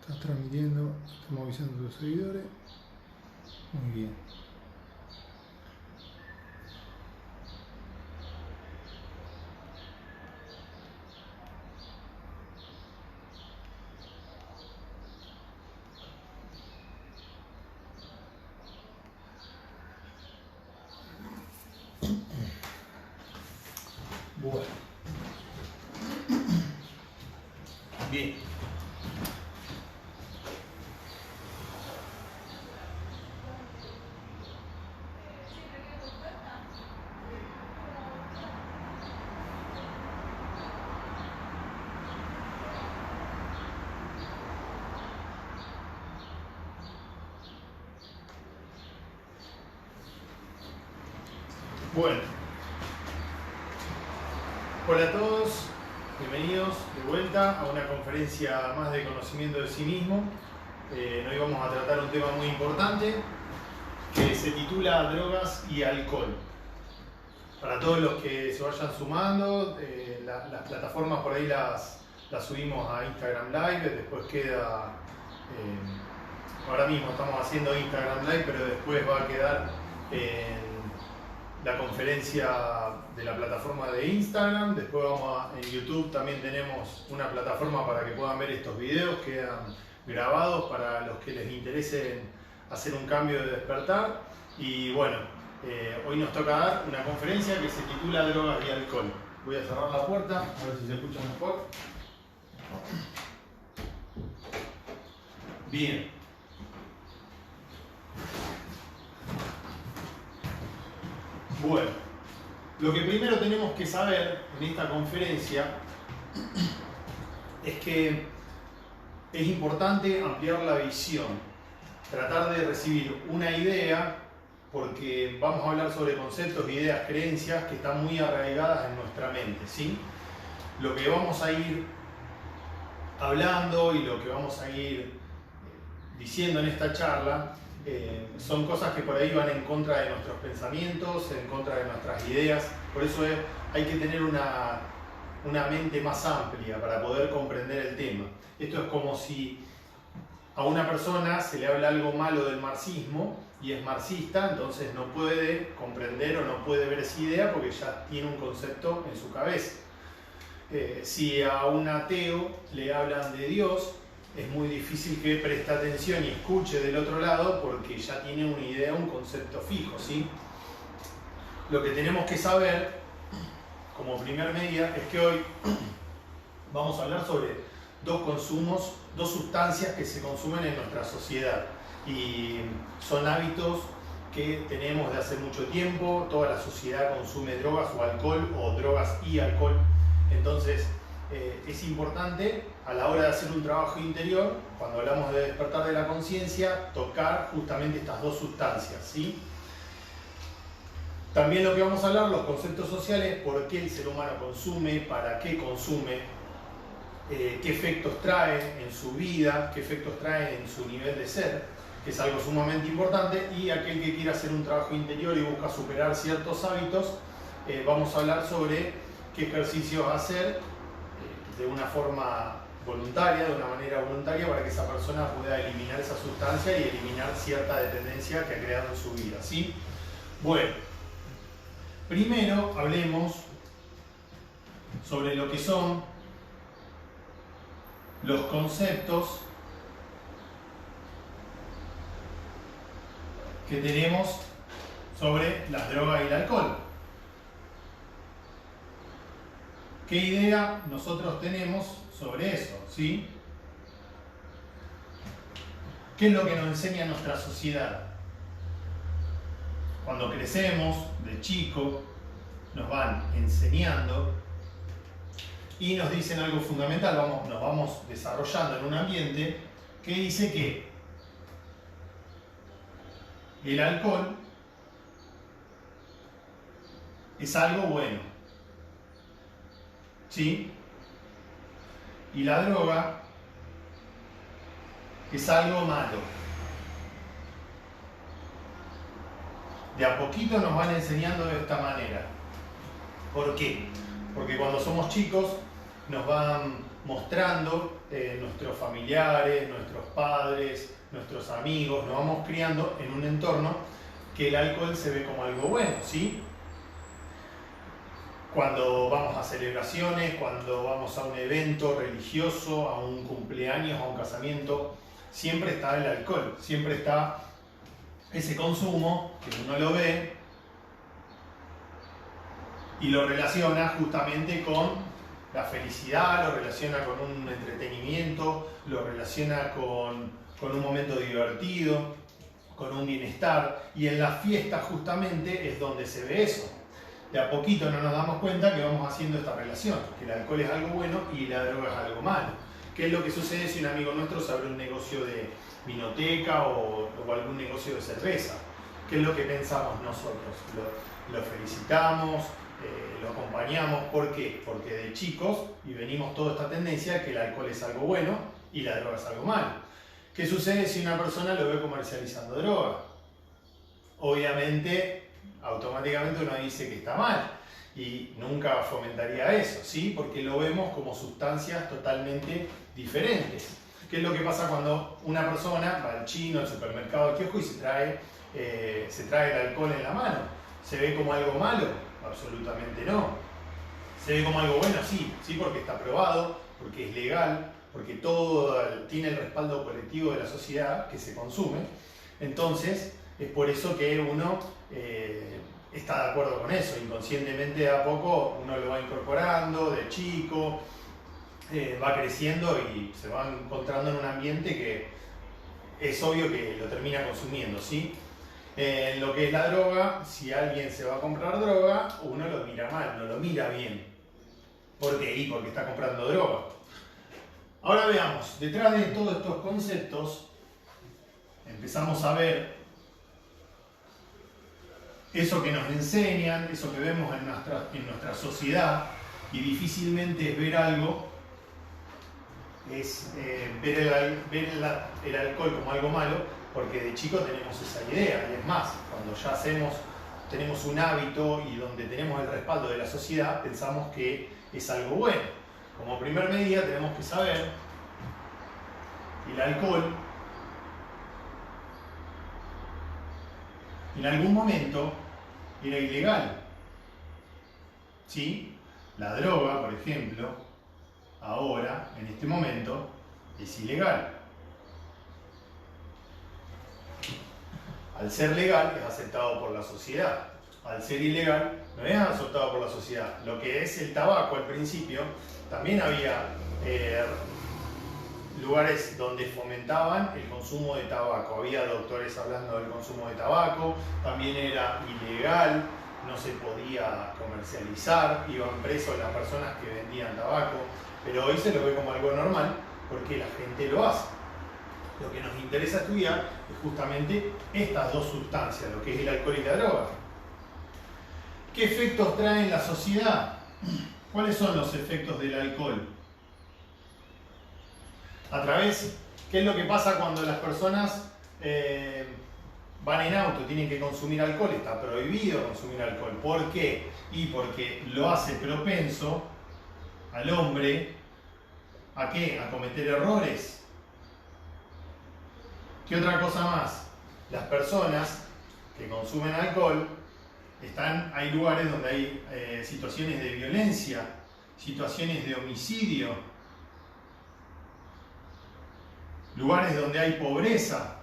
Estás transmitiendo, estamos avisando a tus seguidores. Muy bien. Bueno. Bien. Bueno. Hola a todos, bienvenidos de vuelta a una conferencia más de conocimiento de sí mismo. Hoy vamos a tratar un tema muy importante que se titula Drogas y Alcohol. Para todos los que se vayan sumando, las plataformas por ahí las subimos a Instagram Live, después queda, ahora mismo estamos haciendo Instagram Live, pero después va a quedar en la conferencia de la plataforma de Instagram. Después en YouTube también tenemos una plataforma para que puedan ver estos videos, quedan grabados para los que les interese hacer un cambio de despertar. Y bueno, hoy nos toca dar una conferencia que se titula Drogas y Alcohol. Voy a cerrar la puerta, a ver si se escucha mejor. Bien. Bueno, lo que primero tenemos que saber en esta conferencia es que es importante ampliar la visión, tratar de recibir una idea, porque vamos a hablar sobre conceptos, ideas, creencias que están muy arraigadas en nuestra mente, ¿sí? Lo que vamos a ir hablando y lo que vamos a ir diciendo en esta charla son cosas que por ahí van en contra de nuestros pensamientos, en contra de nuestras ideas. Por eso hay que tener una mente más amplia para poder comprender el tema. Esto es como si a una persona se le habla algo malo del marxismo y es marxista, entonces no puede comprender o no puede ver esa idea porque ya tiene un concepto en su cabeza. Si a un ateo le hablan de Dios, es muy difícil que preste atención y escuche del otro lado porque ya tiene una idea, un concepto fijo, ¿sí? Lo que tenemos que saber como primer medida es que hoy vamos a hablar sobre dos sustancias que se consumen en nuestra sociedad y son hábitos que tenemos de hace mucho tiempo. Toda la sociedad consume drogas o alcohol, o drogas y alcohol. Entonces es importante a la hora de hacer un trabajo interior, cuando hablamos de despertar de la conciencia, tocar justamente estas dos sustancias, ¿sí? También lo que vamos a hablar, los conceptos sociales, por qué el ser humano consume, para qué consume, qué efectos trae en su vida, qué efectos trae en su nivel de ser, que es algo sumamente importante. Y aquel que quiera hacer un trabajo interior y busca superar ciertos hábitos, vamos a hablar sobre qué ejercicios hacer de una forma voluntaria, de una manera voluntaria, para que esa persona pueda eliminar esa sustancia y eliminar cierta dependencia que ha creado en su vida, ¿sí? Bueno, primero hablemos sobre lo que son los conceptos que tenemos sobre las drogas y el alcohol. ¿Qué idea nosotros tenemos sobre eso? ¿Sí? ¿Qué es lo que nos enseña nuestra sociedad? Cuando crecemos, de chico, nos van enseñando y nos dicen algo fundamental, nos vamos desarrollando en un ambiente que dice que el alcohol es algo bueno, ¿sí? Y la droga es algo malo. De a poquito nos van enseñando de esta manera. ¿Por qué? Porque cuando somos chicos nos van mostrando nuestros familiares, nuestros padres, nuestros amigos, nos vamos criando en un entorno que el alcohol se ve como algo bueno, ¿sí? Cuando vamos a celebraciones, cuando vamos a un evento religioso, a un cumpleaños, a un casamiento, siempre está el alcohol, siempre está ese consumo que uno lo ve y lo relaciona justamente con la felicidad, lo relaciona con un entretenimiento, lo relaciona con un momento divertido, con un bienestar, y en las fiestas justamente es donde se ve eso. De a poquito no nos damos cuenta que vamos haciendo esta relación, que el alcohol es algo bueno y la droga es algo malo. ¿Qué es lo que sucede si un amigo nuestro se abre un negocio de vinoteca o algún negocio de cerveza? ¿Qué es lo que pensamos nosotros? Lo felicitamos, lo acompañamos. ¿Por qué? Porque de chicos, y venimos toda esta tendencia, que el alcohol es algo bueno y la droga es algo malo. ¿Qué sucede si una persona lo ve comercializando droga? Obviamente, automáticamente uno dice que está mal y nunca fomentaría eso, ¿sí? Porque lo vemos como sustancias totalmente diferentes. ¿Qué es lo que pasa cuando una persona va al chino, al supermercado, al kiosco y se trae el alcohol en la mano? ¿Se ve como algo malo? Absolutamente no. ¿Se ve como algo bueno? Sí, sí, porque está aprobado, porque es legal, porque todo tiene el respaldo colectivo de la sociedad que se consume. Entonces, es por eso que uno está de acuerdo con eso. Inconscientemente, de a poco, uno lo va incorporando de chico, va creciendo y se va encontrando en un ambiente que es obvio que lo termina consumiendo, ¿sí? En lo que es la droga, si alguien se va a comprar droga, uno lo mira mal, no lo mira bien. ¿Por qué? Y porque está comprando droga. Ahora veamos, detrás de todos estos conceptos, empezamos a ver eso que nos enseñan, eso que vemos en nuestra sociedad, y difícilmente es ver algo, es ver el alcohol como algo malo, porque de chico tenemos esa idea, y es más, cuando ya tenemos un hábito y donde tenemos el respaldo de la sociedad, pensamos que es algo bueno. Como primer medida tenemos que saber que el alcohol en algún momento era ilegal, ¿sí? La droga, por ejemplo, ahora, en este momento, es ilegal. Al ser legal, es aceptado por la sociedad. Al ser ilegal, no es aceptado por la sociedad. Lo que es el tabaco, al principio, también había lugares donde fomentaban el consumo de tabaco. Había doctores hablando del consumo de tabaco, también era ilegal, no se podía comercializar, iban presos las personas que vendían tabaco, pero hoy se lo ve como algo normal porque la gente lo hace. Lo que nos interesa estudiar es justamente estas dos sustancias, lo que es el alcohol y la droga. ¿Qué efectos trae en la sociedad? ¿Cuáles son los efectos del alcohol? ¿Qué es lo que pasa cuando las personas van en auto, tienen que consumir alcohol? Está prohibido consumir alcohol. ¿Por qué? Y porque lo hace propenso al hombre ¿a qué? A cometer errores. ¿Qué otra cosa más? Las personas que consumen alcohol hay lugares donde hay situaciones de violencia, situaciones de homicidio, lugares donde hay pobreza.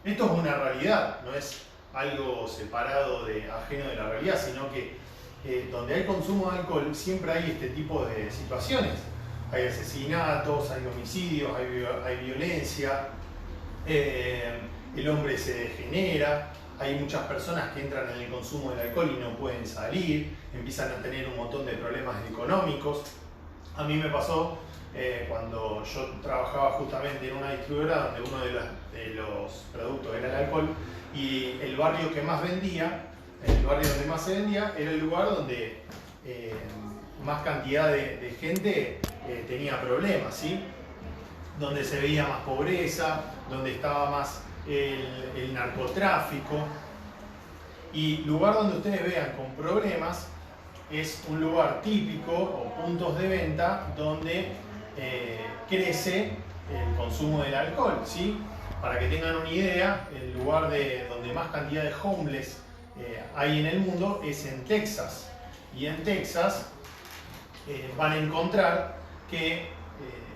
Esto es una realidad, no es algo separado ajeno de la realidad, sino que donde hay consumo de alcohol siempre hay este tipo de situaciones. Hay asesinatos, hay homicidios, hay violencia, el hombre se degenera, hay muchas personas que entran en el consumo del alcohol y no pueden salir, empiezan a tener un montón de problemas económicos. A mí me pasó cuando yo trabajaba justamente en una distribuidora donde uno de los productos era el alcohol, y el barrio que más vendía, el barrio donde más se vendía, era el lugar donde más cantidad de gente tenía problemas, ¿sí? Donde se veía más pobreza, donde estaba más el narcotráfico, y lugar donde ustedes vean con problemas, es un lugar típico o puntos de venta donde crece el consumo del alcohol, ¿sí? Para que tengan una idea, el lugar donde más cantidad de homeless hay en el mundo es en Texas. Y en Texas van a encontrar que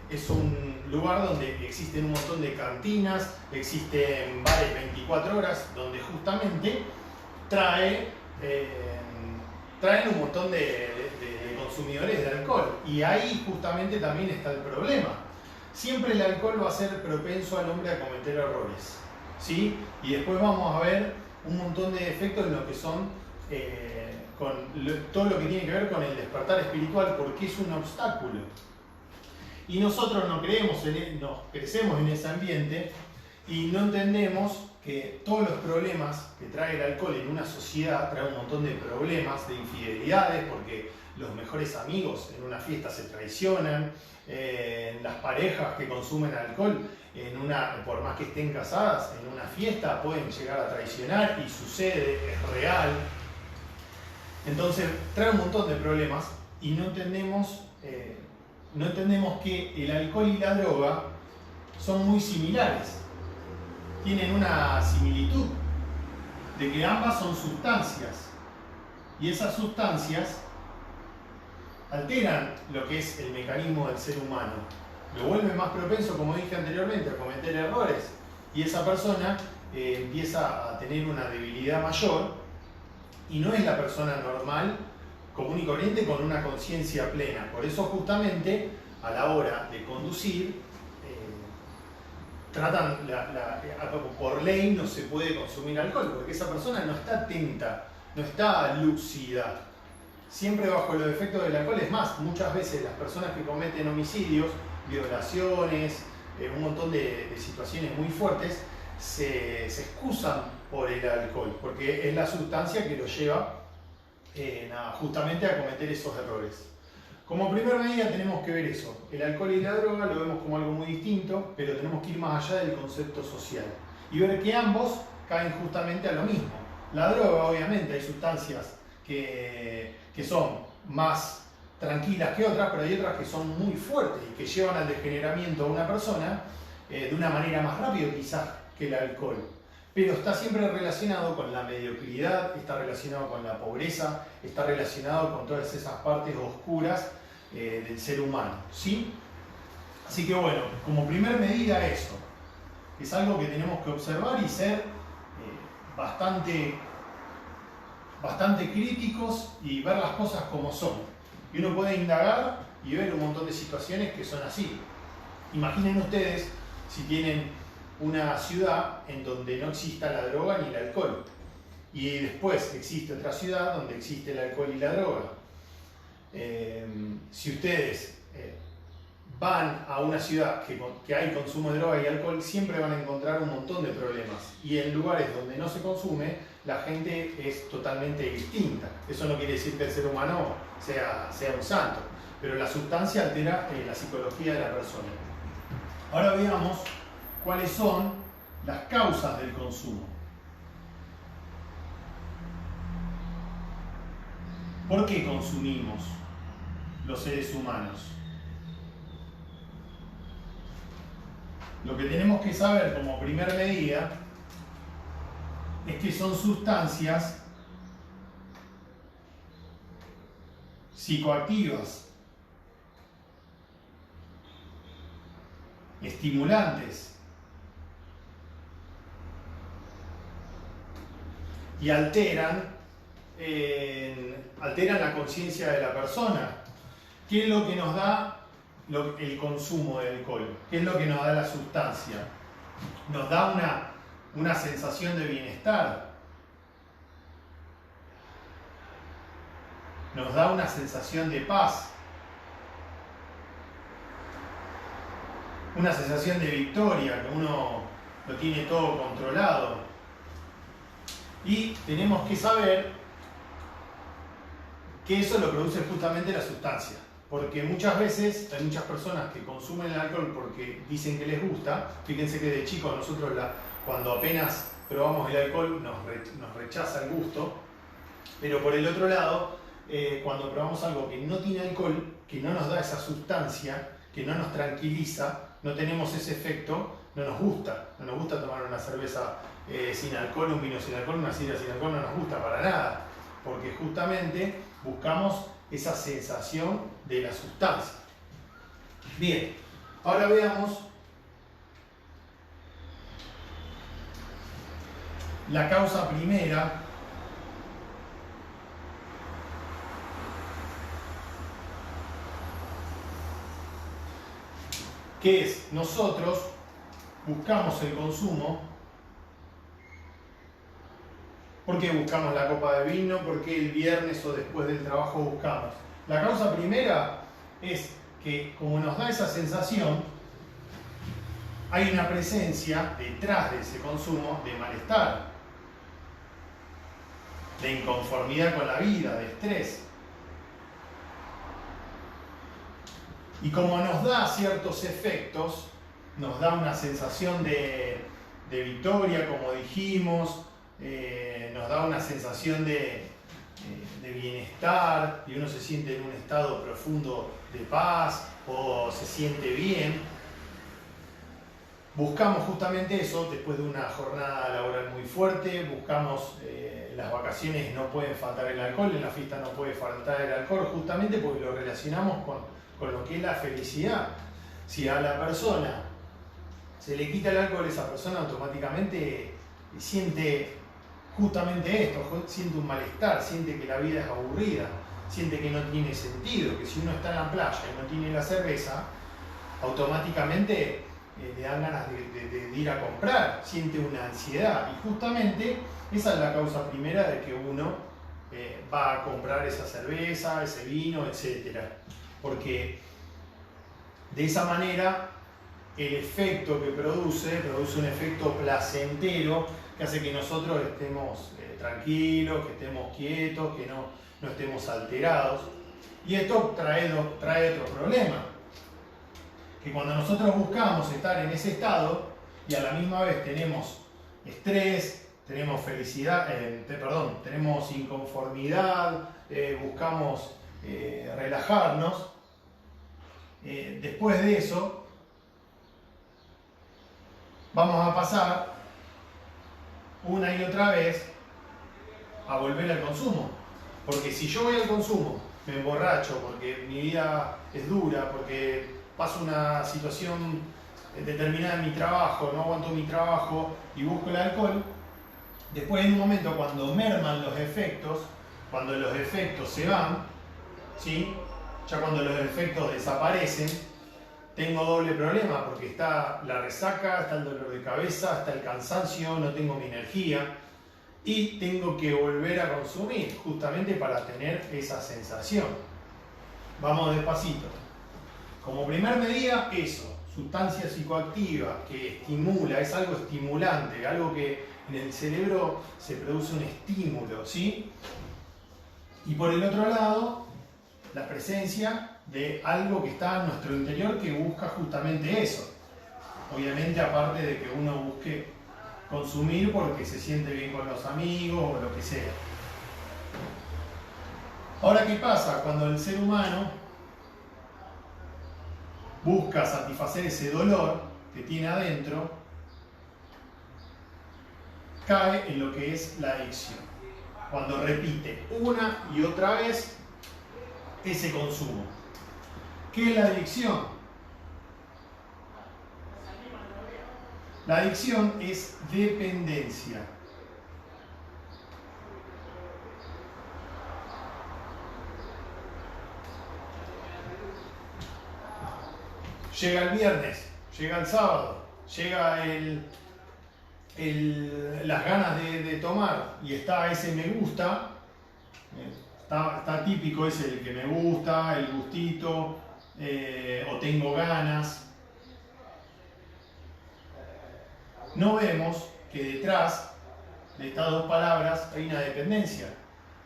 es un lugar donde existen un montón de cantinas, existen bares 24 horas, donde justamente traen un montón de consumidores de alcohol. Y ahí justamente también está el problema. Siempre el alcohol va a ser propenso al hombre a cometer errores, ¿sí? Y después vamos a ver un montón de efectos en lo que son todo lo que tiene que ver con el despertar espiritual, porque es un obstáculo. Y nosotros nos crecemos en ese ambiente y no entendemos que todos los problemas que trae el alcohol en una sociedad trae un montón de problemas, de infidelidades, porque los mejores amigos en una fiesta se traicionan, las parejas que consumen alcohol, por más que estén casadas, en una fiesta pueden llegar a traicionar y sucede, es real. Entonces trae un montón de problemas y no entendemos que el alcohol y la droga son muy similares. Tienen una similitud de que ambas son sustancias y esas sustancias alteran lo que es el mecanismo del ser humano, lo vuelven más propenso, como dije anteriormente, a cometer errores y esa persona empieza a tener una debilidad mayor y no es la persona normal, común y corriente, con una conciencia plena. Por eso justamente a la hora de conducir por ley no se puede consumir alcohol, porque esa persona no está atenta, no está lúcida, siempre bajo los efectos del alcohol. Es más, muchas veces las personas que cometen homicidios, violaciones, un montón de situaciones muy fuertes, se excusan por el alcohol, porque es la sustancia que los lleva justamente a cometer esos errores. Como primera medida tenemos que ver eso. El alcohol y la droga lo vemos como algo muy distinto, pero tenemos que ir más allá del concepto social y ver que ambos caen justamente a lo mismo. La droga, obviamente, hay sustancias que son más tranquilas que otras, pero hay otras que son muy fuertes y que llevan al degeneramiento a una persona de una manera más rápida quizás que el alcohol. Pero está siempre relacionado con la mediocridad, está relacionado con la pobreza, está relacionado con todas esas partes oscuras del ser humano, ¿sí? Así que bueno, como primer medida eso, es algo que tenemos que observar y ser bastante críticos y ver las cosas como son. Y uno puede indagar y ver un montón de situaciones que son así. Imaginen ustedes si tienen una ciudad en donde no exista la droga ni el alcohol y después existe otra ciudad donde existe el alcohol y la droga. Si ustedes van a una ciudad que hay consumo de droga y alcohol, siempre van a encontrar un montón de problemas, y en lugares donde no se consume la gente es totalmente distinta. Eso no quiere decir que el ser humano sea un santo, pero la sustancia altera la psicología de la persona. Ahora veamos cuáles son las causas del consumo. ¿Por qué consumimos los seres humanos? Lo que tenemos que saber como primera medida es que son sustancias psicoactivas, estimulantes, y alteran la conciencia de la persona. ¿Qué es lo que nos da el consumo de alcohol? ¿Qué es lo que nos da la sustancia? Nos da una sensación de bienestar. Nos da una sensación de paz. Una sensación de victoria, que uno lo tiene todo controlado. Y tenemos que saber que eso lo produce justamente la sustancia. Porque muchas veces hay muchas personas que consumen el alcohol porque dicen que les gusta. Fíjense que de chicos nosotros cuando apenas probamos el alcohol nos rechaza el gusto. Pero por el otro lado, cuando probamos algo que no tiene alcohol, que no nos da esa sustancia, que no nos tranquiliza, no tenemos ese efecto, no nos gusta. No nos gusta tomar una cerveza sin alcohol, un vino sin alcohol, una sidra sin alcohol, no nos gusta para nada. Porque justamente buscamos esa sensación de la sustancia. Bien, ahora veamos la causa primera, que es nosotros buscamos el consumo. ¿Por qué buscamos la copa de vino? ¿Por qué el viernes o después del trabajo buscamos? La causa primera es que, como nos da esa sensación, hay una presencia detrás de ese consumo de malestar, de inconformidad con la vida, de estrés. Y como nos da ciertos efectos, nos da una sensación de victoria, como dijimos, nos da una sensación de bienestar, y uno se siente en un estado profundo de paz o se siente bien. Buscamos justamente eso después de una jornada laboral muy fuerte, buscamos, las vacaciones no pueden faltar el alcohol, en la fiesta no puede faltar el alcohol, justamente porque lo relacionamos con lo que es la felicidad. Si a la persona se le quita el alcohol, esa persona automáticamente siente justamente esto, siente un malestar, siente que la vida es aburrida, siente que no tiene sentido, que si uno está en la playa y no tiene la cerveza, automáticamente le dan ganas de ir a comprar, siente una ansiedad, y justamente esa es la causa primera de que uno va a comprar esa cerveza, ese vino, etc. Porque de esa manera el efecto que produce un efecto placentero que hace que nosotros estemos tranquilos, que estemos quietos, que no estemos alterados. Y esto trae otro problema, que cuando nosotros buscamos estar en ese estado y a la misma vez tenemos estrés, tenemos felicidad, tenemos inconformidad, buscamos relajarnos, después de eso vamos a pasar una y otra vez a volver al consumo. Porque si yo voy al consumo, me emborracho porque mi vida es dura, porque paso una situación determinada en mi trabajo, no aguanto mi trabajo y busco el alcohol, después en un momento cuando merman los efectos, cuando los efectos se van, ¿sí? Ya cuando los efectos desaparecen, tengo doble problema porque está la resaca, está el dolor de cabeza, está el cansancio, no tengo mi energía y tengo que volver a consumir justamente para tener esa sensación. Vamos despacito. Como primer medida, eso, sustancia psicoactiva que estimula, es algo estimulante, algo que en el cerebro se produce un estímulo, ¿sí? Y por el otro lado, la presencia de algo que está en nuestro interior que busca justamente eso. Obviamente, aparte de que uno busque consumir porque se siente bien con los amigos o lo que sea. Ahora, ¿qué pasa? Cuando el ser humano busca satisfacer ese dolor que tiene adentro, cae en lo que es la adicción. Cuando repite una y otra vez ese consumo. ¿Qué es la adicción? La adicción es dependencia. Llega el viernes, llega el sábado, llega las ganas de tomar y está ese me gusta, está típico ese el que me gusta, el gustito, o tengo ganas. No vemos que detrás de estas dos palabras hay una dependencia,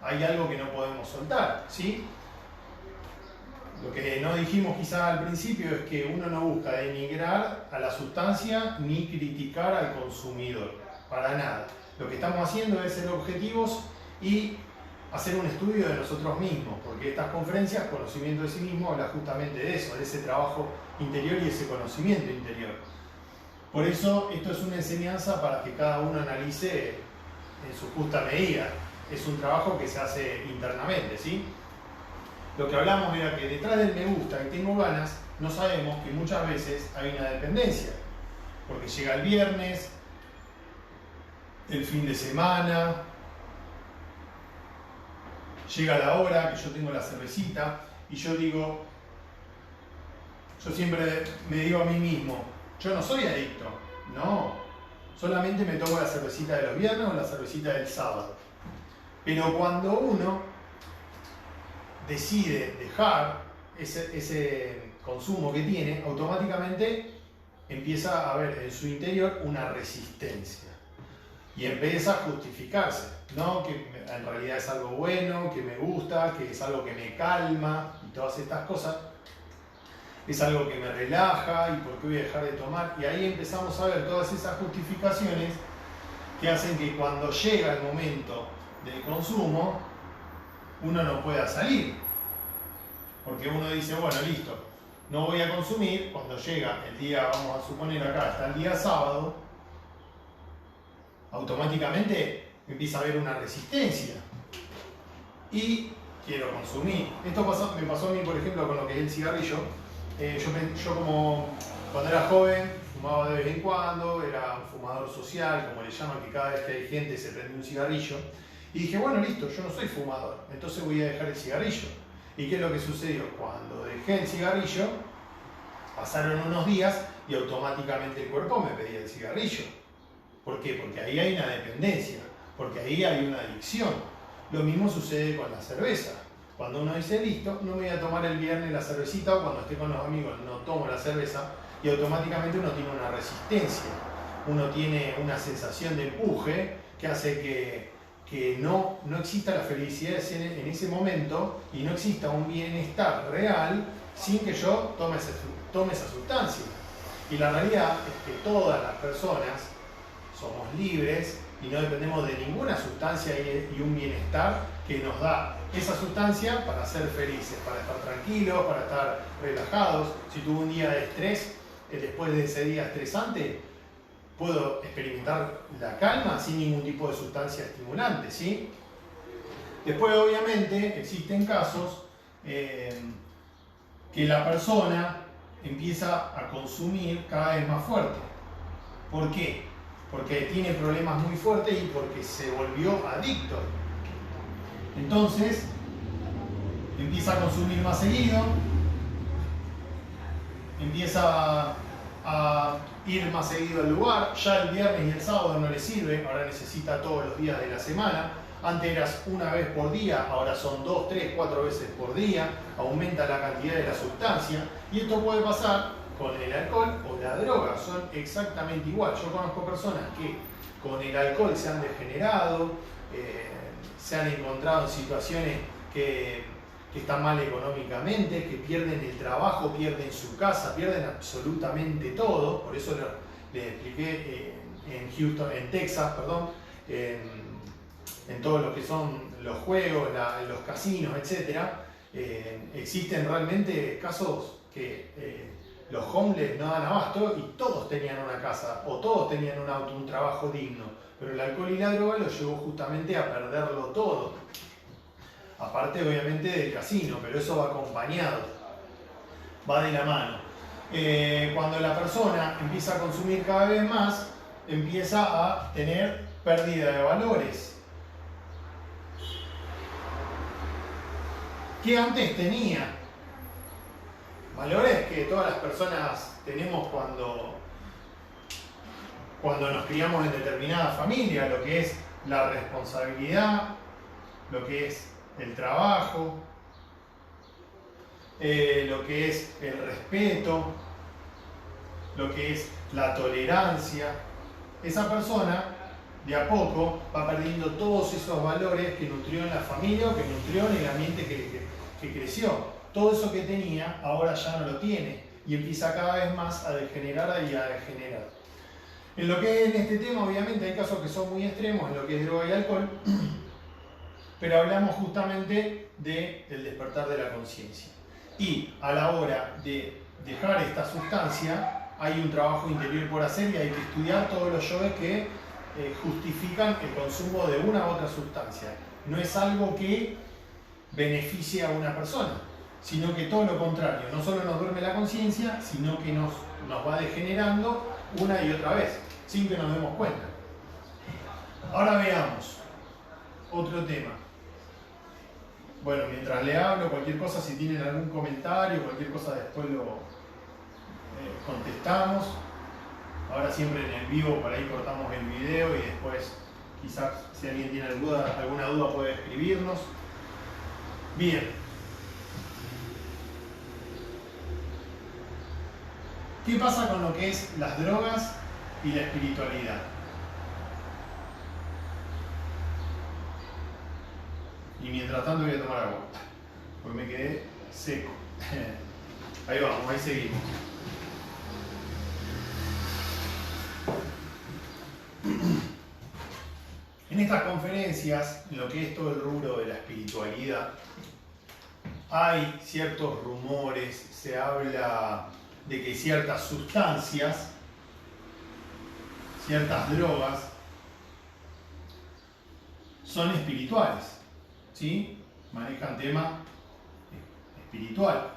hay algo que no podemos soltar, ¿sí? Lo que no dijimos quizá al principio es que uno no busca denigrar a la sustancia ni criticar al consumidor, para nada. Lo que estamos haciendo es ser objetivos y hacer un estudio de nosotros mismos, porque estas conferencias, conocimiento de sí mismo, habla justamente de eso, de ese trabajo interior y ese conocimiento interior. Por eso esto es una enseñanza para que cada uno analice en su justa medida. Es un trabajo que se hace internamente, ¿sí? Lo que hablamos era que detrás del me gusta y tengo ganas, no sabemos que muchas veces hay una dependencia, porque llega el viernes, el fin de semana, llega la hora que yo tengo la cervecita y yo siempre me digo a mí mismo, yo no soy adicto, no, solamente me tomo la cervecita de los viernes o la cervecita del sábado. Pero cuando uno decide dejar ese consumo que tiene, automáticamente empieza a haber en su interior una resistencia y empieza a justificarse, ¿no? Que en realidad es algo bueno, que me gusta, que es algo que me calma y todas estas cosas, es algo que me relaja y por qué voy a dejar de tomar, y ahí empezamos a ver todas esas justificaciones que hacen que cuando llega el momento del consumo uno no pueda salir, porque uno dice, bueno, listo, no voy a consumir. Cuando llega el día, vamos a suponer acá, está el día sábado, automáticamente empieza a haber una resistencia y quiero consumir. Esto me pasó a mí, por ejemplo, con lo que es el cigarrillo. Yo como cuando era joven fumaba de vez en cuando, era un fumador social, como le llaman, que cada vez que hay gente se prende un cigarrillo. Y dije, bueno, listo, yo no soy fumador, entonces voy a dejar el cigarrillo. ¿Y qué es lo que sucedió? Cuando dejé el cigarrillo, pasaron unos días y automáticamente el cuerpo me pedía el cigarrillo. ¿Por qué? Porque ahí hay una dependencia, porque ahí hay una adicción. Lo mismo sucede con la cerveza. Cuando uno dice, listo, no me voy a tomar el viernes la cervecita, o cuando esté con los amigos no tomo la cerveza, y automáticamente uno tiene una resistencia, uno tiene una sensación de empuje que hace que no exista la felicidad en ese momento y no exista un bienestar real sin que yo tome esa sustancia. Y la realidad es que todas las personas somos libres y no dependemos de ninguna sustancia y un bienestar que nos da esa sustancia para ser felices, para estar tranquilos, para estar relajados. Si tuve un día de estrés, después de ese día estresante, puedo experimentar la calma sin ningún tipo de sustancia estimulante, ¿sí? Después, obviamente, existen casos que la persona empieza a consumir cada vez más fuerte. ¿Por qué? Porque tiene problemas muy fuertes y porque se volvió adicto. Entonces, empieza a consumir más seguido, empieza a ir más seguido al lugar, ya el viernes y el sábado no le sirve, ahora necesita todos los días de la semana. Antes eras una vez por día, ahora son 2, 3, 4 veces por día, aumenta la cantidad de la sustancia, y esto puede pasar con el alcohol o la droga, son exactamente igual. Yo conozco personas que con el alcohol se han degenerado, se han encontrado en situaciones que están mal económicamente, que pierden el trabajo, pierden su casa, pierden absolutamente todo. Por eso les expliqué en Houston, en Texas, perdón, en todo lo que son los juegos, los casinos, etc. Existen realmente casos que los homeless no dan abasto y todos tenían una casa o todos tenían un auto, un trabajo digno, pero el alcohol y la droga los llevó justamente a perderlo todo. Aparte obviamente del casino, pero eso va acompañado, va de la mano. Cuando la persona empieza a consumir cada vez más, empieza a tener pérdida de valores. ¿Qué antes tenía? Valores que todas las personas tenemos cuando nos criamos en determinada familia, lo que es la responsabilidad, lo que es el trabajo, lo que es el respeto, lo que es la tolerancia. Esa persona de a poco va perdiendo todos esos valores que nutrió en la familia o que nutrió en el ambiente que creció. Todo eso que tenía ahora ya no lo tiene y empieza cada vez más a degenerar y a degenerar. En lo que es en este tema, obviamente hay casos que son muy extremos en lo que es droga y alcohol. pero hablamos justamente del despertar de la conciencia. Y a la hora de dejar esta sustancia, hay un trabajo interior por hacer y hay que estudiar todos los yoes que justifican el consumo de una u otra sustancia. No es algo que beneficie a una persona, sino que todo lo contrario, no solo nos duerme la conciencia, sino que nos va degenerando una y otra vez, sin que nos demos cuenta. Ahora veamos otro tema. Bueno, mientras le hablo, cualquier cosa, si tienen algún comentario, cualquier cosa después lo contestamos. Ahora siempre en el vivo, por ahí cortamos el video y después quizás si alguien tiene alguna duda puede escribirnos. Bien. ¿Qué pasa con lo que es las drogas y la espiritualidad? Y mientras tanto voy a tomar agua, porque me quedé seco. Ahí vamos, ahí seguimos. En estas conferencias, en lo que es todo el rubro de la espiritualidad, hay ciertos rumores, se habla de que ciertas sustancias, ciertas drogas, son espirituales, ¿sí? Manejan tema espiritual.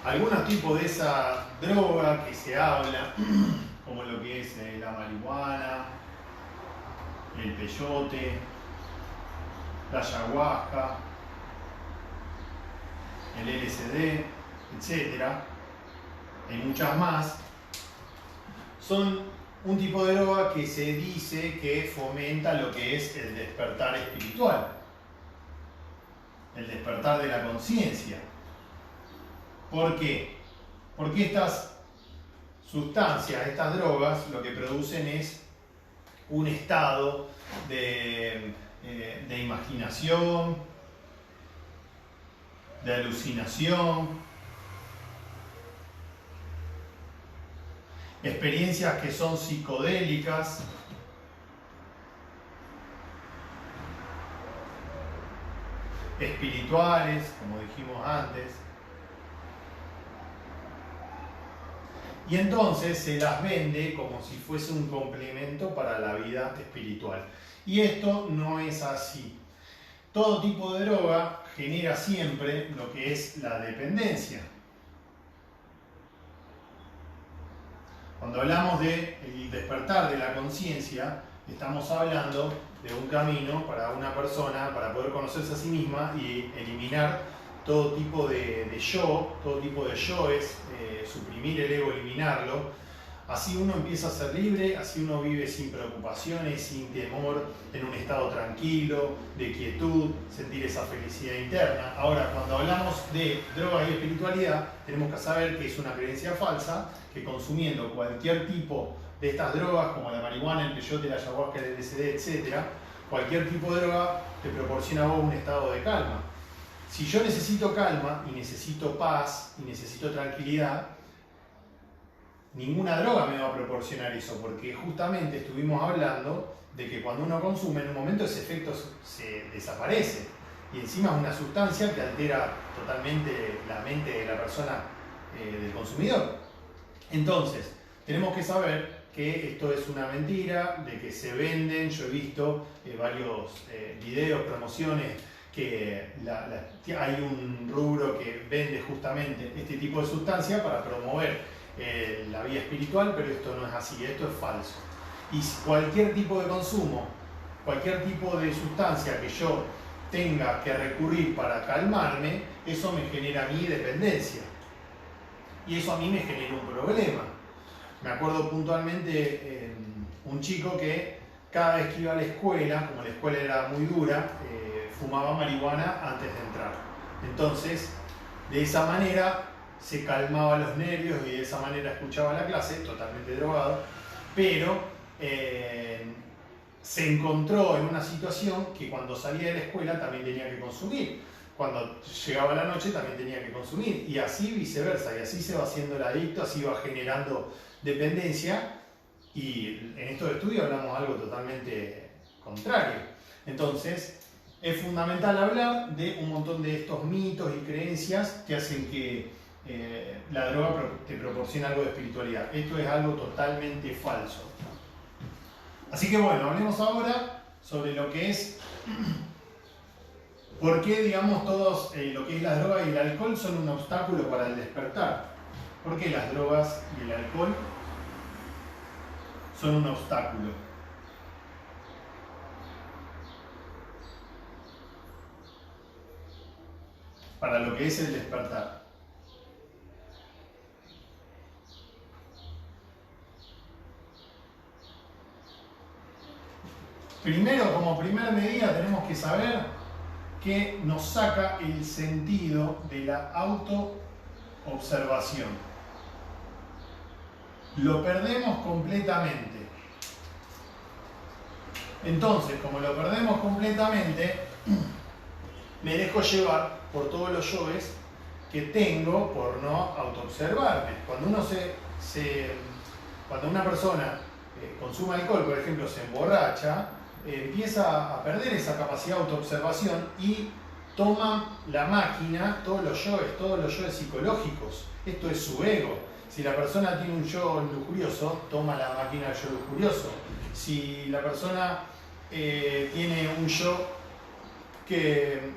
Algunos tipos de esa droga que se habla, como lo que es la marihuana, el peyote, la ayahuasca, el LSD, etc. Hay muchas más. Son un tipo de droga que se dice que fomenta lo que es el despertar espiritual, el despertar de la conciencia. ¿Por qué? Porque estas sustancias, estas drogas, lo que producen es un estado de imaginación, de alucinación, experiencias que son psicodélicas, espirituales, como dijimos antes. Y entonces se las vende como si fuese un complemento para la vida espiritual. Y esto no es así. Todo tipo de droga genera siempre lo que es la dependencia. Cuando hablamos del despertar de la conciencia, estamos hablando de un camino para una persona para poder conocerse a sí misma y eliminar todo tipo de yo, todo tipo de yoes, suprimir el ego, eliminarlo. Así uno empieza a ser libre, así uno vive sin preocupaciones, sin temor, en un estado tranquilo, de quietud, sentir esa felicidad interna. Ahora, cuando hablamos de droga y espiritualidad, tenemos que saber que es una creencia falsa, que consumiendo cualquier tipo de estas drogas, como la marihuana, el peyote, la ayahuasca, el LSD, etc., cualquier tipo de droga te proporciona a vos un estado de calma. Si yo necesito calma y necesito paz y necesito tranquilidad, ninguna droga me va a proporcionar eso, porque justamente estuvimos hablando de que cuando uno consume, en un momento ese efecto se desaparece y encima es una sustancia que altera totalmente la mente de la persona, del consumidor. Entonces, tenemos que saber que esto es una mentira, de que se venden. Yo he visto varios videos, promociones, que hay un rubro que vende justamente este tipo de sustancia para promover la vida espiritual, pero esto no es así, esto es falso. Y cualquier tipo de consumo, cualquier tipo de sustancia que yo tenga que recurrir para calmarme, eso me genera a mí dependencia. Y eso a mí me genera un problema. Me acuerdo puntualmente un chico que cada vez que iba a la escuela, como la escuela era muy dura, fumaba marihuana antes de entrar. Entonces, de esa manera se calmaba los nervios y de esa manera escuchaba la clase, totalmente drogado, pero se encontró en una situación que cuando salía de la escuela también tenía que consumir. Cuando llegaba la noche también tenía que consumir, y así viceversa, y así se va haciendo el adicto, así va generando dependencia. Y en estos estudios hablamos de algo totalmente contrario. Entonces, es fundamental hablar de un montón de estos mitos y creencias que hacen que la droga te proporcione algo de espiritualidad. Esto es algo totalmente falso. Así que bueno, hablemos ahora sobre lo que es, por qué, digamos, todos lo que es la droga y el alcohol son un obstáculo para el despertar. ¿Por qué las drogas y el alcohol son un obstáculo para lo que es el despertar? Primero, como primer medida, tenemos que saber que nos saca el sentido de la autoobservación. Lo perdemos completamente. Entonces, como lo perdemos completamente, me dejo llevar por todos los yoes que tengo por no autoobservarme. Cuando una persona consume alcohol, por ejemplo, se emborracha, empieza a perder esa capacidad de autoobservación y toma la máquina, todos los yoes psicológicos. Esto es su ego. Si la persona tiene un yo lujurioso, toma la máquina del yo lujurioso. Si la persona tiene un yo que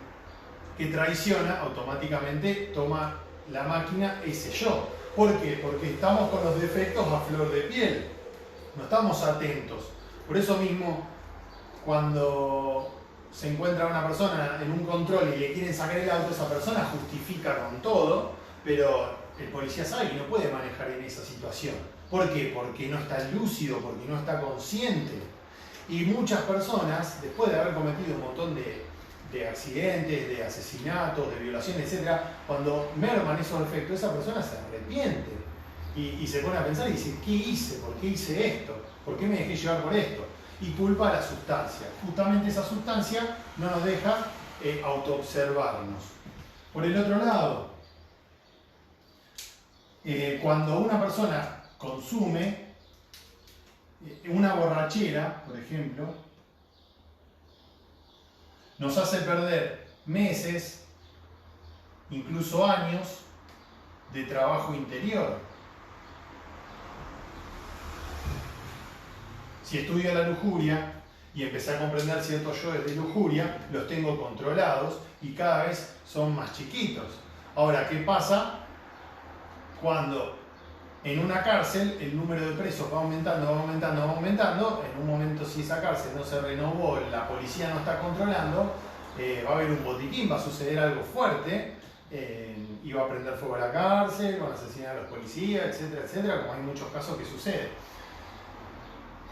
traiciona, automáticamente toma la máquina ese yo. ¿Por qué? Porque estamos con los defectos a flor de piel. No estamos atentos. Por eso mismo, cuando se encuentra una persona en un control y le quieren sacar el auto, esa persona justifica con todo, pero el policía sabe que no puede manejar en esa situación. ¿Por qué? Porque no está lúcido, porque no está consciente. Y muchas personas, después de haber cometido un montón de accidentes, de asesinatos, de violaciones, etc., cuando merman esos efectos, esa persona se arrepiente y se pone a pensar y dice, ¿qué hice? ¿Por qué hice esto? ¿Por qué me dejé llevar por esto? Y culpa a la sustancia. Justamente esa sustancia no nos deja autoobservarnos. Por el otro lado, cuando una persona consume una borrachera, por ejemplo, nos hace perder meses, incluso años, de trabajo interior. Si estudio la lujuria y empecé a comprender ciertos yoes de lujuria, los tengo controlados y cada vez son más chiquitos. Ahora, ¿qué pasa cuando en una cárcel el número de presos va aumentando, va aumentando, va aumentando? En un momento, si esa cárcel no se renovó, la policía no está controlando, va a haber un botiquín, va a suceder algo fuerte, y va a prender fuego a la cárcel, van a asesinar a los policías, etcétera, etcétera, como hay muchos casos que suceden.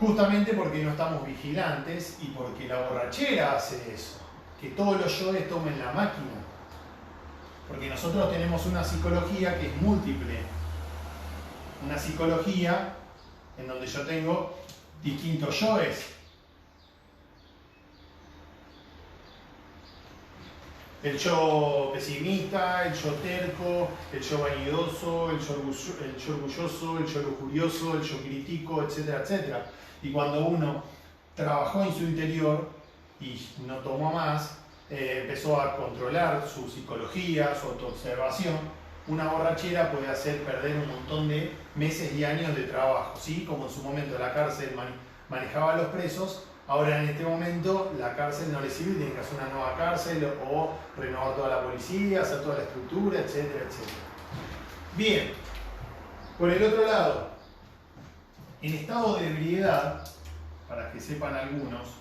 Justamente porque no estamos vigilantes y porque la borrachera hace eso, que todos los yoes tomen la máquina. Porque nosotros tenemos una psicología que es múltiple. Una psicología en donde yo tengo distintos yoes. El yo pesimista, el yo terco, el yo vanidoso, el yo orgulloso, el yo lujurioso, el yo crítico, etcétera, etcétera. Y cuando uno trabajó en su interior y no tomó más, empezó a controlar su psicología, su autoobservación, una borrachera puede hacer perder un montón de meses y años de trabajo, ¿sí? Como en su momento la cárcel manejaba a los presos, ahora en este momento la cárcel no le sirve, tiene que hacer una nueva cárcel o renovar toda la policía, hacer toda la estructura, etcétera, etcétera. Bien, por el otro lado, en estado de ebriedad, para que sepan algunos,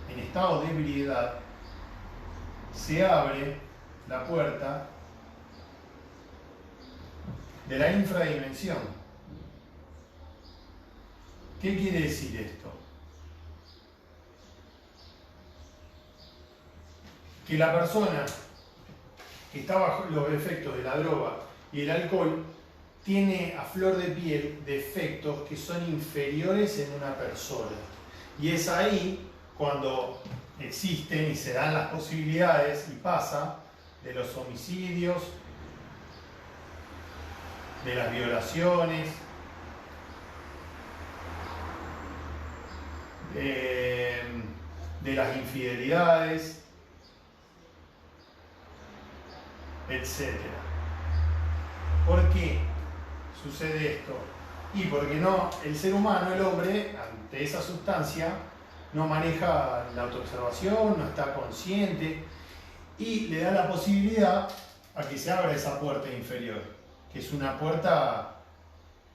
en estado de ebriedad se abre la puerta de la infradimensión. ¿Qué quiere decir esto? Que la persona que está bajo los efectos de la droga y el alcohol tiene a flor de piel defectos que son inferiores en una persona. Y es ahí cuando existen y se dan las posibilidades y pasa de los homicidios, de las violaciones, de las infidelidades, etc. ¿Por qué sucede esto? Y porque no, el ser humano, el hombre, ante esa sustancia, no maneja la autoobservación, no está consciente y le da la posibilidad a que se abra esa puerta inferior, que es una puerta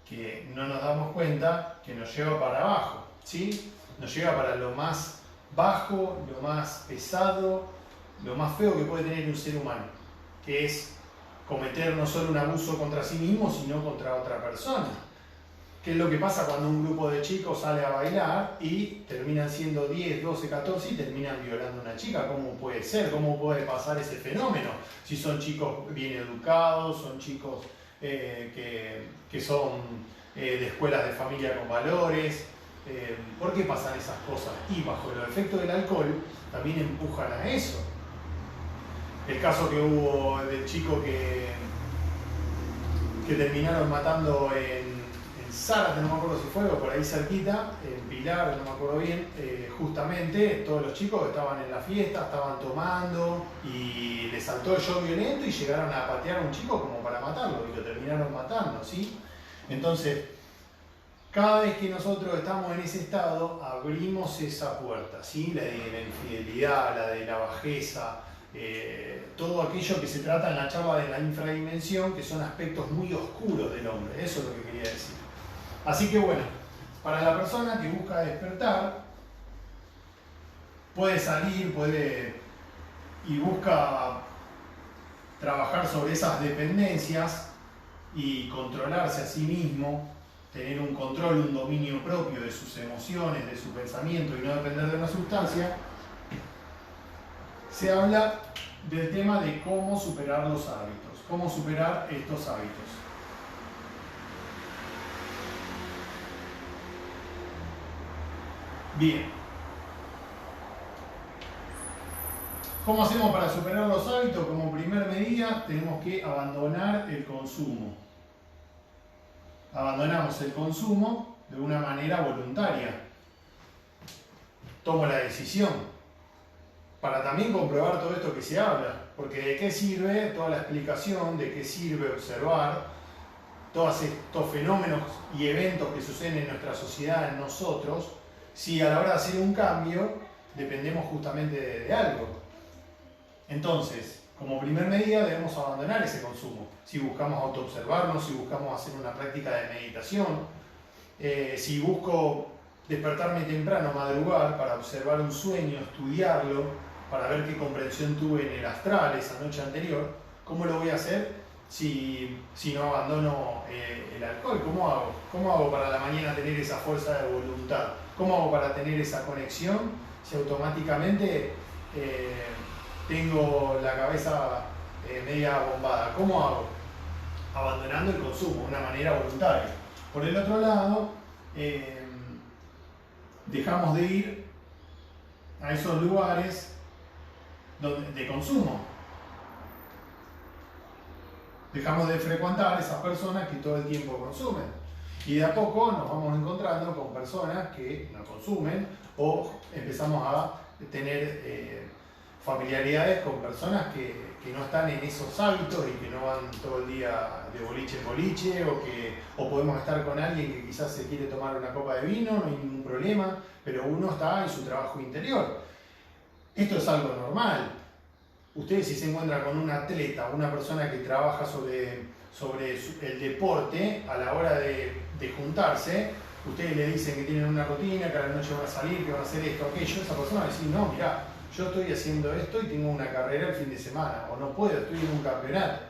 que no nos damos cuenta que nos lleva para abajo, ¿sí? Nos lleva para lo más bajo, lo más pesado, lo más feo que puede tener un ser humano, que es cometer no solo un abuso contra sí mismo, sino contra otra persona. ¿Qué es lo que pasa cuando un grupo de chicos sale a bailar y terminan siendo 10, 12, 14 y terminan violando a una chica? ¿Cómo puede ser? ¿Cómo puede pasar ese fenómeno? Si son chicos bien educados, son chicos que son de escuelas de familia con valores. ¿Por qué pasan esas cosas? Y bajo el efecto del alcohol también empujan a eso. El caso que hubo del chico que terminaron matando en Zárate, no me acuerdo si fue, o por ahí cerquita, en Pilar, no me acuerdo bien, justamente todos los chicos estaban en la fiesta, estaban tomando y les saltó el show violento y llegaron a patear a un chico como para matarlo y lo terminaron matando, ¿sí? Entonces, cada vez que nosotros estamos en ese estado, abrimos esa puerta, ¿sí? La de la infidelidad, la de la bajeza, todo aquello que se trata en la charla de la infradimensión, que son aspectos muy oscuros del hombre, eso es lo que quería decir. Así que bueno, para la persona que busca despertar, puede salir, y busca trabajar sobre esas dependencias y controlarse a sí mismo, tener un control, un dominio propio de sus emociones, de su pensamiento y no depender de una sustancia. Se habla del tema de cómo superar los hábitos, cómo superar estos hábitos. Bien. ¿Cómo hacemos para superar los hábitos? Como primer medida tenemos que abandonar el consumo. Abandonamos el consumo de una manera voluntaria. Tomo la decisión para también comprobar todo esto que se habla, porque de qué sirve toda la explicación, de qué sirve observar todos estos fenómenos y eventos que suceden en nuestra sociedad, en nosotros, si a la hora de hacer un cambio dependemos justamente de algo. Entonces, como primer medida debemos abandonar ese consumo. Si buscamos autoobservarnos, si buscamos hacer una práctica de meditación, si busco despertarme temprano, madrugar para observar un sueño, estudiarlo, para ver qué comprensión tuve en el astral esa noche anterior, ¿cómo lo voy a hacer si no abandono el alcohol? ¿Cómo hago? ¿Cómo hago para la mañana tener esa fuerza de voluntad? ¿Cómo hago para tener esa conexión si automáticamente tengo la cabeza media bombada? ¿Cómo hago? Abandonando el consumo de una manera voluntaria. Por el otro lado, dejamos de ir a esos lugares de consumo. Dejamos de frecuentar esas personas que todo el tiempo consumen. Y de a poco nos vamos encontrando con personas que no consumen o empezamos a tener familiaridades con personas que no están en esos hábitos y que no van todo el día de boliche en boliche o podemos estar con alguien que quizás se quiere tomar una copa de vino, no hay ningún problema, pero uno está en su trabajo interior. Esto es algo normal. Ustedes si se encuentran con un atleta, una persona que trabaja sobre el deporte, a la hora de juntarse, ustedes le dicen que tienen una rutina, que a la noche van a salir, que van a hacer esto, aquello, esa persona va a decir, no, mirá, yo estoy haciendo esto y tengo una carrera el fin de semana, o no puedo, estoy en un campeonato.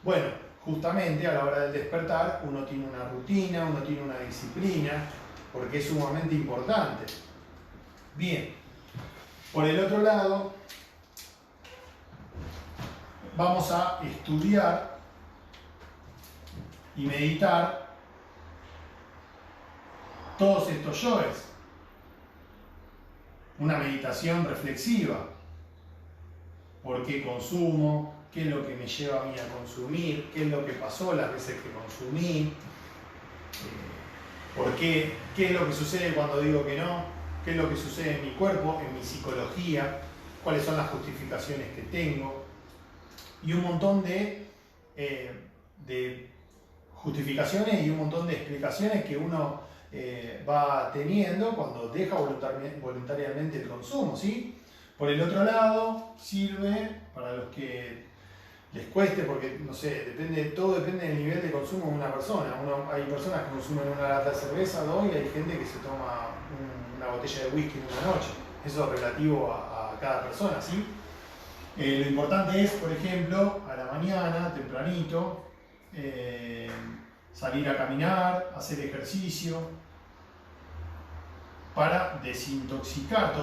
Bueno, justamente a la hora del despertar uno tiene una rutina, uno tiene una disciplina, porque es sumamente importante. Bien, por el otro lado, vamos a estudiar y meditar todos estos yoes. Una meditación reflexiva. ¿Por qué consumo? ¿Qué es lo que me lleva a mí a consumir? ¿Qué es lo que pasó las veces que consumí? ¿Por qué? ¿Qué es lo que sucede cuando digo que no? qué es lo que sucede en mi cuerpo, en mi psicología, cuáles son las justificaciones que tengo y un montón de justificaciones y un montón de explicaciones que uno va teniendo cuando deja voluntariamente el consumo, ¿sí? Por el otro lado, sirve para los que les cueste, porque no sé, todo depende del nivel de consumo de una persona. Hay personas que consumen una lata de cerveza, dos, y hay gente que se toma una botella de whisky en una noche. Eso es relativo a cada persona, ¿sí? Lo importante es, por ejemplo, a la mañana, tempranito, salir a caminar, hacer ejercicio, para desintoxicar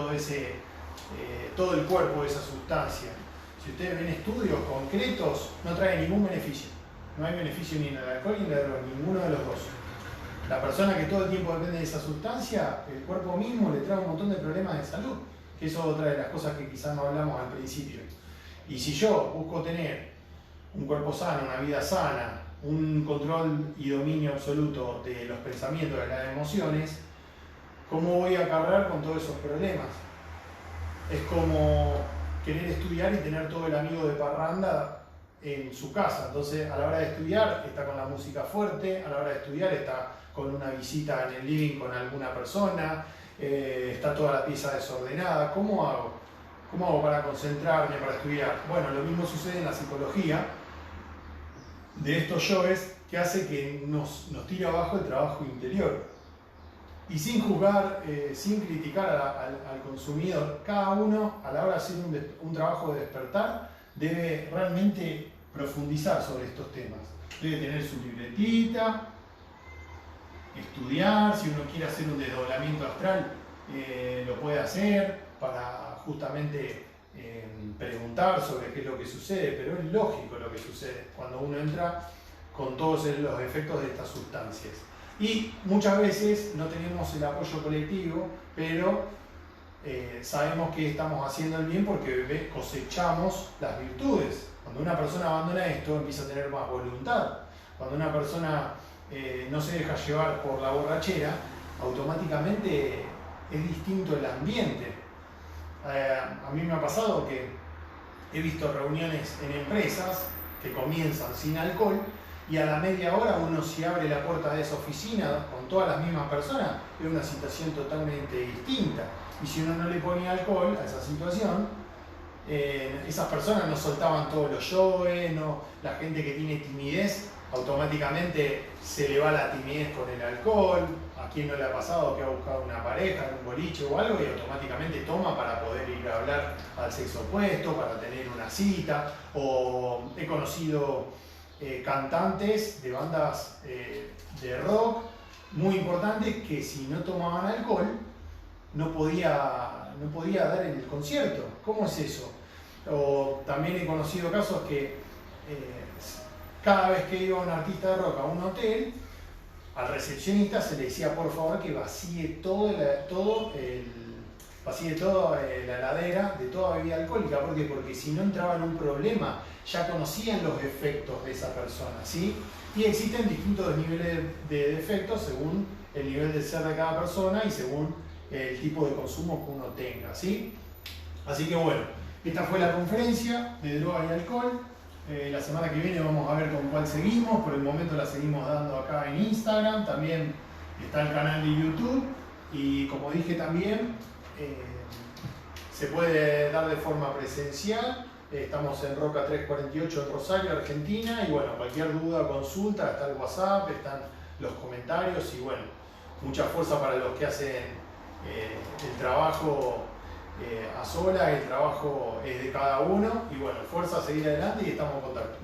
todo el cuerpo de esa sustancia. Si ustedes ven estudios concretos, no trae ningún beneficio. No hay beneficio ni en el alcohol ni en la droga, ninguno de los dos. La persona que todo el tiempo depende de esa sustancia, el cuerpo mismo le trae un montón de problemas de salud, que eso es otra de las cosas que quizás no hablamos al principio. Y si yo busco tener un cuerpo sano, una vida sana, un control y dominio absoluto de los pensamientos, de las emociones, ¿cómo voy a cargar con todos esos problemas? Es como querer estudiar y tener todo el amigo de parranda en su casa. Entonces, a la hora de estudiar, está con la música fuerte, a la hora de estudiar, está con una visita en el living con alguna persona, está toda la pieza desordenada. ¿Cómo hago? ¿Cómo hago para concentrarme, para estudiar? Bueno, lo mismo sucede en la psicología de estos yoes, que hace que nos tire abajo el trabajo interior. Y sin juzgar, sin criticar al consumidor, cada uno a la hora de hacer un trabajo de despertar debe realmente profundizar sobre estos temas. Debe tener su libretita, estudiar, si uno quiere hacer un desdoblamiento astral, lo puede hacer para justamente preguntar sobre qué es lo que sucede, pero es lógico lo que sucede cuando uno entra con todos los efectos de estas sustancias. Y muchas veces no tenemos el apoyo colectivo, pero sabemos que estamos haciendo el bien porque cosechamos las virtudes. Cuando una persona abandona esto, empieza a tener más voluntad. Cuando una persona no se deja llevar por la borrachera, automáticamente es distinto el ambiente. A mí me ha pasado que he visto reuniones en empresas que comienzan sin alcohol, y a la media hora uno, si abre la puerta de esa oficina con todas las mismas personas, es una situación totalmente distinta. Y si uno no le ponía alcohol a esa situación, esas personas no soltaban todos los yoes, la gente que tiene timidez, automáticamente se le va la timidez con el alcohol. ¿A quién no le ha pasado que ha buscado una pareja en un boliche o algo y automáticamente toma para poder ir a hablar al sexo opuesto, para tener una cita? O he conocido cantantes de bandas de rock muy importantes que si no tomaban alcohol no podía dar en el concierto. ¿Cómo es eso? O también he conocido casos que cada vez que iba un artista de rock a un hotel, al recepcionista se le decía por favor que vacíe toda la heladera de toda bebida alcohólica. ¿Por qué? Porque si no entraba en un problema, ya conocían los defectos de esa persona, ¿sí? Y existen distintos niveles de defectos según el nivel de ser de cada persona y según el tipo de consumo que uno tenga, ¿sí? Así que bueno, esta fue la conferencia de droga y alcohol. La semana que viene vamos a ver con cuál seguimos. Por el momento la seguimos dando acá en Instagram. También está el canal de YouTube. Y como dije también, se puede dar de forma presencial. Estamos en Roca 348 en Rosario, Argentina. Y bueno, cualquier duda, consulta, está el WhatsApp, están los comentarios. Y bueno, mucha fuerza para los que hacen el trabajo a sola. El trabajo es de cada uno. Y bueno, fuerza a seguir adelante y estamos en contacto.